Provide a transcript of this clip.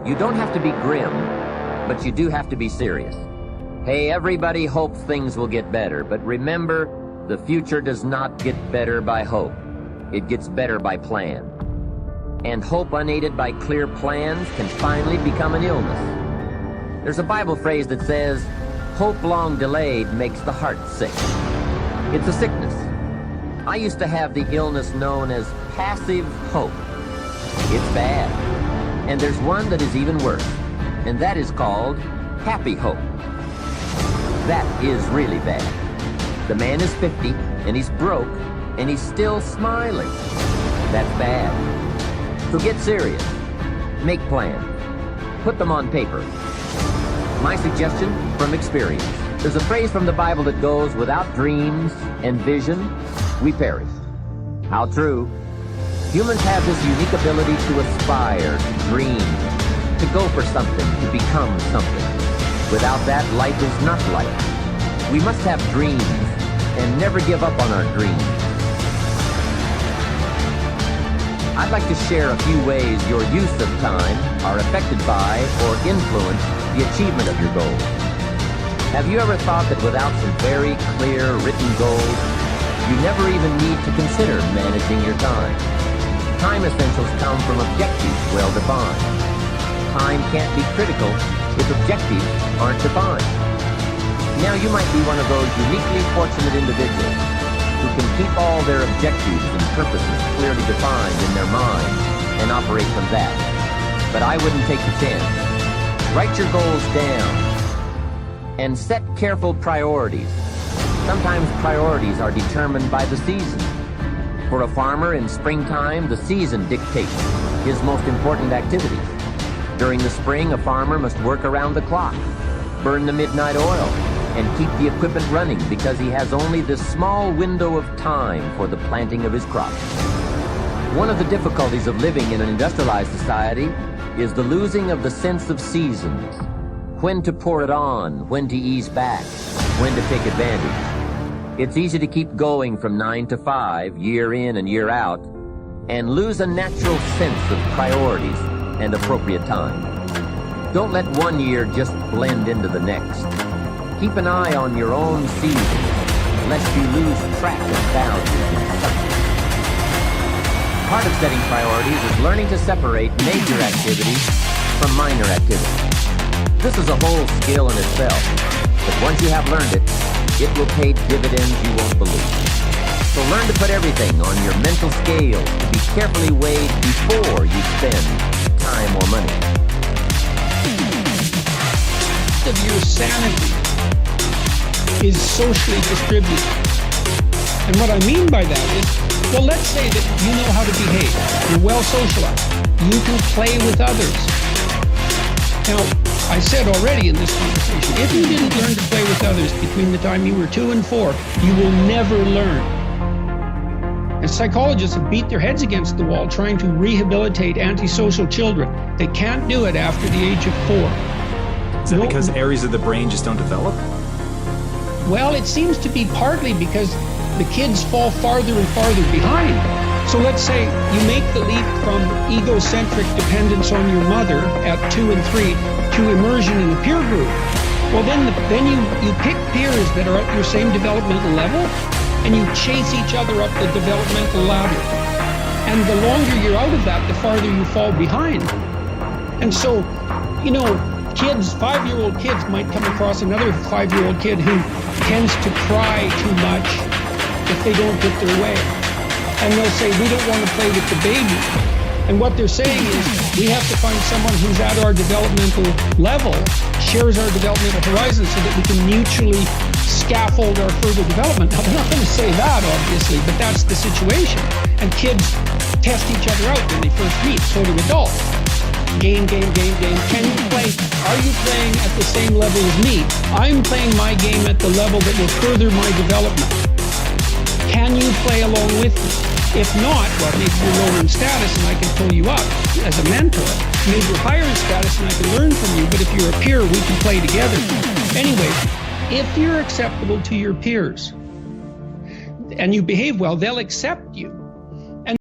You don't have to be grim, but you do have to be serious. Hey, everybody hopes things will get better, but remember, the future does not get better by hope. It gets better by plan. And hope unaided by clear plans can finally become an illness. There's a Bible phrase that says, hope long delayed makes the heart sick. It's a sickness. I used to have the illness known as passive hope. It's bad. And there's one that is even worse, and that is called happy hope. That is really bad. The man is 50, and he's broke, and he's still smiling. That's bad. So get serious. Make plans. Put them on paper. My suggestion from experience. There's a phrase from the Bible that goes, without dreams and vision, we perish. How true. Humans have this unique ability to aspire, to dream, to go for something, to become something. Without that, life is not life. We must have dreams and never give up on our dreams. I'd like to share a few ways your use of time are affected by or influence the achievement of your goals. Have you ever thought that without some very clear written goals, you never even need to consider managing your time? Time essentials come from objectives well defined. Time can't be critical if objectives aren't defined. Now you might be one of those uniquely fortunate individuals who can keep all their objectives and purposes clearly defined in their mind and operate from that. But I wouldn't take the chance. Write your goals down and set careful priorities. Sometimes priorities are determined by the season. For a farmer in springtime, the season dictates his most important activities. During the spring, a farmer must work around the clock, burn the midnight oil, and keep the equipment running because he has only this small window of time for the planting of his crops. One of the difficulties of living in an industrialized society is the losing of the sense of seasons. When to pour it on, when to ease back, when to take advantage. It's easy to keep going from 9 to 5, year in and year out, and lose a natural sense of priorities and appropriate time. Don't let one year just blend into the next. Keep an eye on your own season, lest you lose track of values and subjects. Part of setting priorities is learning to separate major activities from minor activities. This is a whole skill in itself, but once you have learned it, it will pay dividends you won't believe. So learn to put everything on your mental scale to be carefully weighed before you spend time or money. Of your sanity is socially distributed. And what I mean by that is, well, let's say that you know how to behave. You're well socialized. You can play with others. Now, I said already in this conversation, if you didn't learn to play with others between the time you were 2 and 4, you will never learn. And psychologists have beat their heads against the wall trying to rehabilitate antisocial children. They can't do it after the age of 4. Is that because areas of the brain just don't develop? Well, it seems to be partly because the kids fall farther and farther behind. So let's say you make the leap from egocentric dependence on your mother at 2 and 3 to immersion in a peer group. Well, then you pick peers that are at your same developmental level, and you chase each other up the developmental ladder. And the longer you're out of that, the farther you fall behind. And so, you know, kids, 5-year-old kids might come across another 5-year-old kid who tends to cry too much if they don't get their way. And they'll say, we don't want to play with the baby. And what they're saying is, we have to find someone who's at our developmental level, shares our developmental horizon so that we can mutually scaffold our further development. Now, they're not going to say that, obviously, but that's the situation. And kids test each other out when they first meet, so do adults. Game. Can you play? Are you playing at the same level as me? I'm playing my game at the level that will further my development. Can you play along with me? If not, well, maybe you're lower in status and I can pull you up as a mentor. Maybe you're higher in status and I can learn from you, but if you're a peer, we can play together. Anyway, if you're acceptable to your peers and you behave well, they'll accept you.